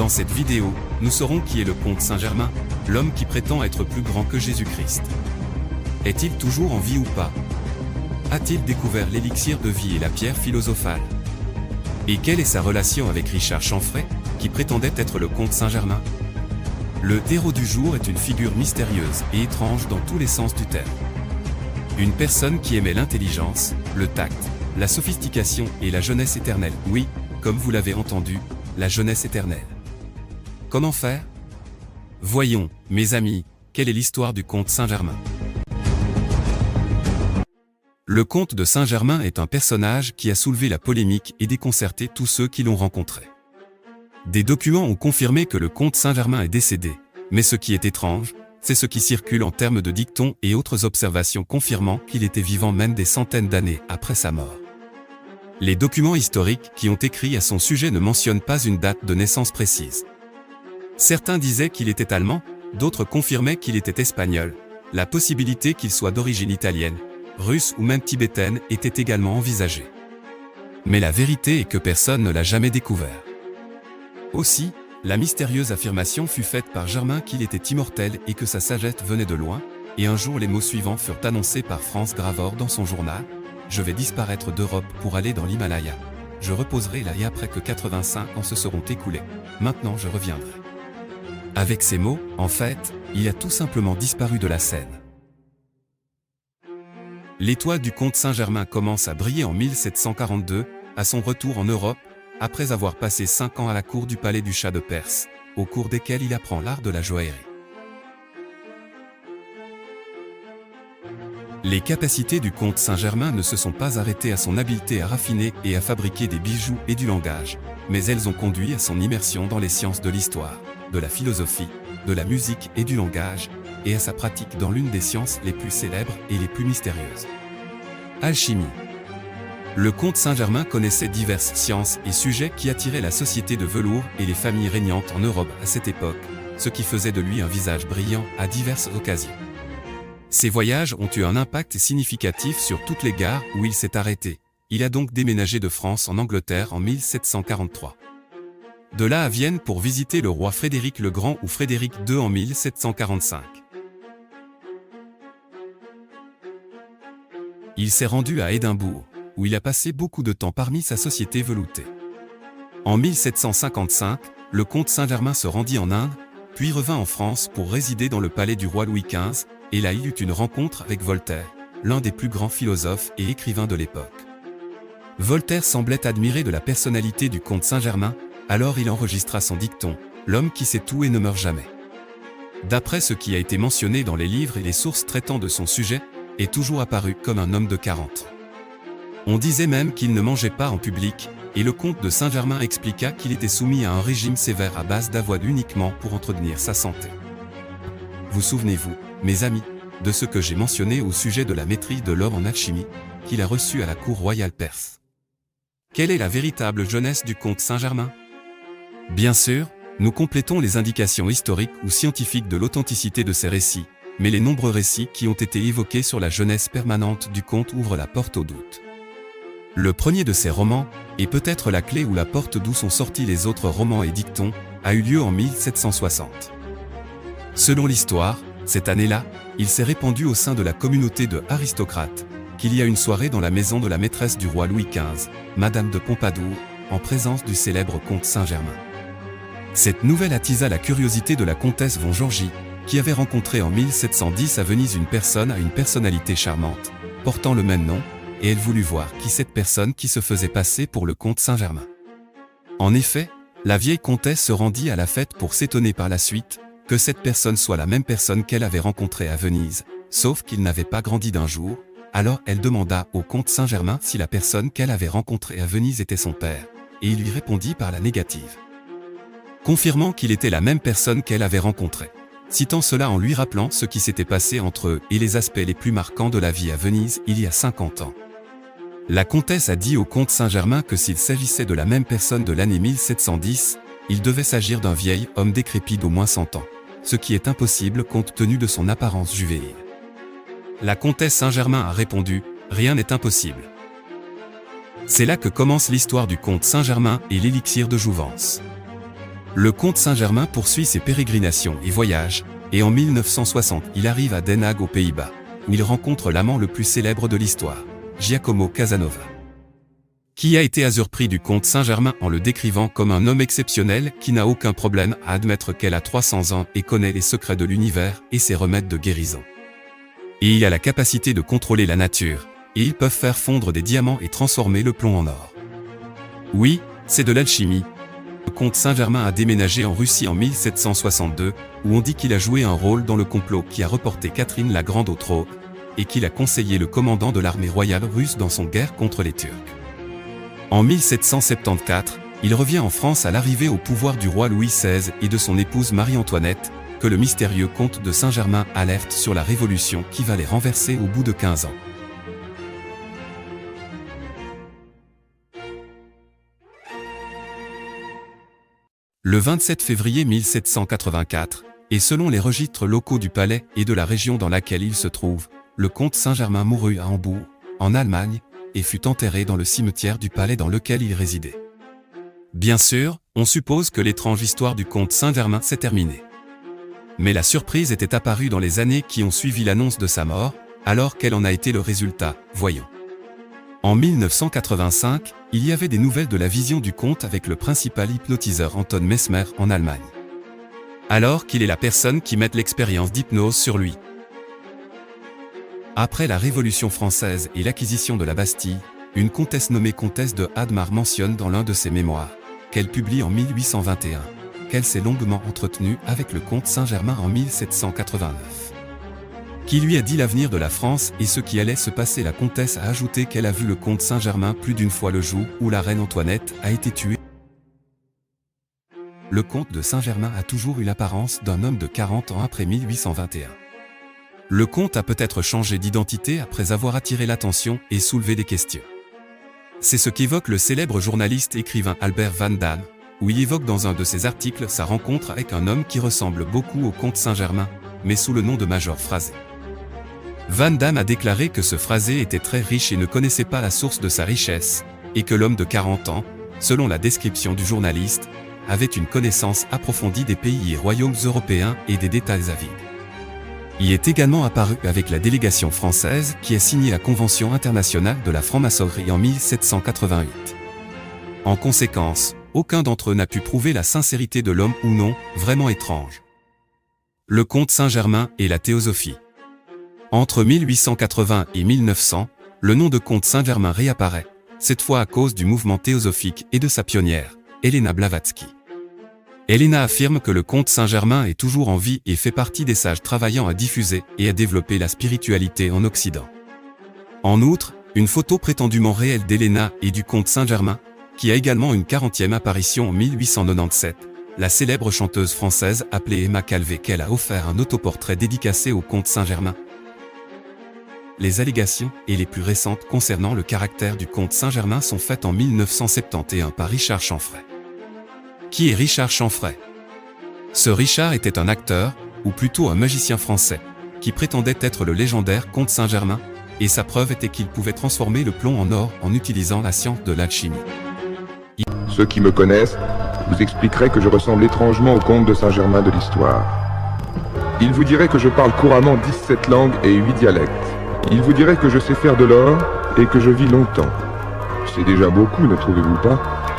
Dans cette vidéo, nous saurons qui est le comte Saint-Germain, l'homme qui prétend être plus grand que Jésus-Christ. Est-il toujours en vie ou pas? A-t-il découvert l'élixir de vie et la pierre philosophale? Et quelle est sa relation avec Richard Chanfray, qui prétendait être le comte Saint-Germain? Le héros du jour est une figure mystérieuse et étrange dans tous les sens du terme. Une personne qui aimait l'intelligence, le tact, la sophistication et la jeunesse éternelle. Oui, comme vous l'avez entendu, la jeunesse éternelle. Comment faire? Voyons, mes amis, quelle est l'histoire du comte Saint-Germain. Le comte de Saint-Germain est un personnage qui a soulevé la polémique et déconcerté tous ceux qui l'ont rencontré. Des documents ont confirmé que le comte Saint-Germain est décédé, mais ce qui est étrange, c'est ce qui circule en termes de dictons et autres observations confirmant qu'il était vivant même des centaines d'années après sa mort. Les documents historiques qui ont écrit à son sujet ne mentionnent pas une date de naissance précise. Certains disaient qu'il était allemand, d'autres confirmaient qu'il était espagnol. La possibilité qu'il soit d'origine italienne, russe ou même tibétaine était également envisagée. Mais la vérité est que personne ne l'a jamais découvert. Aussi, la mystérieuse affirmation fut faite par Germain qu'il était immortel et que sa sagesse venait de loin, et un jour les mots suivants furent annoncés par France Gravor dans son journal: « Je vais disparaître d'Europe pour aller dans l'Himalaya. Je reposerai là et après que 85 ans se seront écoulés. Maintenant je reviendrai. » Avec ces mots, en fait, il a tout simplement disparu de la scène. L'étoile du comte Saint-Germain commence à briller en 1742, à son retour en Europe, après avoir passé 5 ans à la cour du palais du Shah de Perse, au cours desquels il apprend l'art de la joaillerie. Les capacités du comte Saint-Germain ne se sont pas arrêtées à son habileté à raffiner et à fabriquer des bijoux et du langage, mais elles ont conduit à son immersion dans les sciences de l'histoire, de la philosophie, de la musique et du langage, et à sa pratique dans l'une des sciences les plus célèbres et les plus mystérieuses. Alchimie. Le comte Saint-Germain connaissait diverses sciences et sujets qui attiraient la société de velours et les familles régnantes en Europe à cette époque, ce qui faisait de lui un visage brillant à diverses occasions. Ses voyages ont eu un impact significatif sur toutes les gares où il s'est arrêté. Il a donc déménagé de France en Angleterre en 1743. De là à Vienne pour visiter le roi Frédéric le Grand ou Frédéric II en 1745. Il s'est rendu à Édimbourg, où il a passé beaucoup de temps parmi sa société veloutée. En 1755, le comte Saint-Germain se rendit en Inde, puis revint en France pour résider dans le palais du roi Louis XV, et là il eut une rencontre avec Voltaire, l'un des plus grands philosophes et écrivains de l'époque. Voltaire semblait admirer de la personnalité du comte Saint-Germain, alors il enregistra son dicton: « L'homme qui sait tout et ne meurt jamais ». D'après ce qui a été mentionné dans les livres et les sources traitant de son sujet, est toujours apparu comme un homme de 40 ans. On disait même qu'il ne mangeait pas en public, et le comte de Saint-Germain expliqua qu'il était soumis à un régime sévère à base d'avoine uniquement pour entretenir sa santé. Vous souvenez-vous, mes amis, de ce que j'ai mentionné au sujet de la maîtrise de l'homme en alchimie, qu'il a reçue à la cour royale perse? Quelle est la véritable jeunesse du comte Saint-Germain? Bien sûr, nous complétons les indications historiques ou scientifiques de l'authenticité de ces récits, mais les nombreux récits qui ont été évoqués sur la jeunesse permanente du comte ouvrent la porte au doute. Le premier de ces romans, et peut-être la clé ou la porte d'où sont sortis les autres romans et dictons, a eu lieu en 1760. Selon l'histoire, cette année-là, il s'est répandu au sein de la communauté de aristocrates, qu'il y a une soirée dans la maison de la maîtresse du roi Louis XV, Madame de Pompadour, en présence du célèbre comte Saint-Germain. Cette nouvelle attisa la curiosité de la comtesse von Georgy, qui avait rencontré en 1710 à Venise une personne à une personnalité charmante, portant le même nom, et elle voulut voir qui cette personne qui se faisait passer pour le comte Saint-Germain. En effet, la vieille comtesse se rendit à la fête pour s'étonner par la suite que cette personne soit la même personne qu'elle avait rencontrée à Venise, sauf qu'il n'avait pas grandi d'un jour. Alors elle demanda au comte Saint-Germain si la personne qu'elle avait rencontrée à Venise était son père, et il lui répondit par la négative, confirmant qu'il était la même personne qu'elle avait rencontrée, citant cela en lui rappelant ce qui s'était passé entre eux et les aspects les plus marquants de la vie à Venise il y a 50 ans. La comtesse a dit au comte Saint-Germain que s'il s'agissait de la même personne de l'année 1710, il devait s'agir d'un vieil homme décrépit d'au moins 100 ans, ce qui est impossible compte tenu de son apparence juvénile. La comtesse Saint-Germain a répondu: « Rien n'est impossible. » C'est là que commence l'histoire du comte Saint-Germain et l'élixir de jouvence. Le comte Saint-Germain poursuit ses pérégrinations et voyages, et en 1960 il arrive à Den Haag aux Pays-Bas, où il rencontre l'amant le plus célèbre de l'histoire, Giacomo Casanova, qui a été à surpris du comte Saint-Germain en le décrivant comme un homme exceptionnel qui n'a aucun problème à admettre qu'elle a 300 ans et connaît les secrets de l'univers et ses remèdes de guérison. Et il a la capacité de contrôler la nature, et ils peuvent faire fondre des diamants et transformer le plomb en or. Oui, c'est de l'alchimie. Le comte Saint-Germain a déménagé en Russie en 1762, où on dit qu'il a joué un rôle dans le complot qui a reporté Catherine la Grande au trône, et qu'il a conseillé le commandant de l'armée royale russe dans son guerre contre les Turcs. En 1774, il revient en France à l'arrivée au pouvoir du roi Louis XVI et de son épouse Marie-Antoinette, que le mystérieux comte de Saint-Germain alerte sur la révolution qui va les renverser au bout de 15 ans. Le 27 février 1784, et selon les registres locaux du palais et de la région dans laquelle il se trouve, le comte Saint-Germain mourut à Hambourg, en Allemagne, et fut enterré dans le cimetière du palais dans lequel il résidait. Bien sûr, on suppose que l'étrange histoire du comte Saint-Germain s'est terminée. Mais la surprise était apparue dans les années qui ont suivi l'annonce de sa mort, alors quel en a été le résultat, voyons. En 1985, il y avait des nouvelles de la vision du comte avec le principal hypnotiseur Anton Mesmer en Allemagne. Alors qu'il est la personne qui met l'expérience d'hypnose sur lui. Après la Révolution française et l'acquisition de la Bastille, une comtesse nommée comtesse de Hadmar mentionne dans l'un de ses mémoires, qu'elle publie en 1821, qu'elle s'est longuement entretenue avec le comte Saint-Germain en 1789. Qui lui a dit l'avenir de la France et ce qui allait se passer. La comtesse a ajouté qu'elle a vu le comte Saint-Germain plus d'une fois le jour où la reine Antoinette a été tuée. Le comte de Saint-Germain a toujours eu l'apparence d'un homme de 40 ans après 1821. Le comte a peut-être changé d'identité après avoir attiré l'attention et soulevé des questions. C'est ce qu'évoque le célèbre journaliste écrivain Albert Van Damme, où il évoque dans un de ses articles sa rencontre avec un homme qui ressemble beaucoup au comte Saint-Germain, mais sous le nom de Major Phrasé. Van Damme a déclaré que ce Phrasé était très riche et ne connaissait pas la source de sa richesse, et que l'homme de 40 ans, selon la description du journaliste, avait une connaissance approfondie des pays et royaumes européens et des détails avides. Il est également apparu avec la délégation française qui a signé la Convention internationale de la franc-maçonnerie en 1788. En conséquence, aucun d'entre eux n'a pu prouver la sincérité de l'homme ou non, vraiment étrange. Le comte Saint-Germain et la théosophie. Entre 1880 et 1900, le nom de comte Saint-Germain réapparaît, cette fois à cause du mouvement théosophique et de sa pionnière, Helena Blavatsky. Helena affirme que le comte Saint-Germain est toujours en vie et fait partie des sages travaillant à diffuser et à développer la spiritualité en Occident. En outre, une photo prétendument réelle d'Helena et du comte Saint-Germain, qui a également une 40e apparition en 1897, la célèbre chanteuse française appelée Emma Calvé qu'elle a offert un autoportrait dédicacé au comte Saint-Germain. Les allégations, et les plus récentes concernant le caractère du comte Saint-Germain sont faites en 1971 par Richard Chanfray. Qui est Richard Chanfray? Ce Richard était un acteur, ou plutôt un magicien français, qui prétendait être le légendaire comte Saint-Germain, et sa preuve était qu'il pouvait transformer le plomb en or en utilisant la science de l'alchimie. Ceux qui me connaissent vous expliqueraient que je ressemble étrangement au comte de Saint-Germain de l'histoire. Ils vous diraient que je parle couramment 17 langues et 8 dialectes. Ils vous diraient que je sais faire de l'or et que je vis longtemps. C'est déjà beaucoup, ne trouvez-vous pas?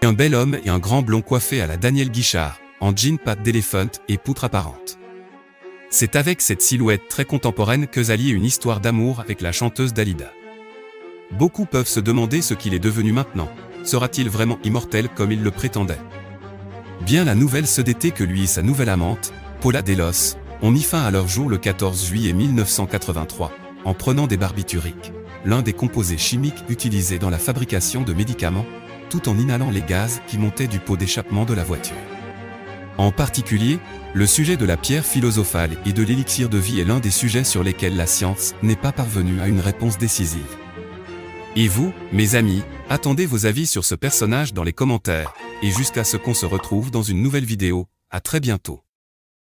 Un bel homme et un grand blond coiffé à la Daniel Guichard, en jean pattes d'éléphant et poutre apparente. C'est avec cette silhouette très contemporaine que s'allie une histoire d'amour avec la chanteuse Dalida. Beaucoup peuvent se demander ce qu'il est devenu maintenant. Sera-t-il vraiment immortel comme il le prétendait? Bien la nouvelle se détait que lui et sa nouvelle amante, Paula Delos, ont mis fin à leur jour le 14 juillet 1983, en prenant des barbituriques, l'un des composés chimiques utilisés dans la fabrication de médicaments, tout en inhalant les gaz qui montaient du pot d'échappement de la voiture. En particulier, le sujet de la pierre philosophale et de l'élixir de vie est l'un des sujets sur lesquels la science n'est pas parvenue à une réponse décisive. Et vous, mes amis, attendez vos avis sur ce personnage dans les commentaires, et jusqu'à ce qu'on se retrouve dans une nouvelle vidéo, à très bientôt.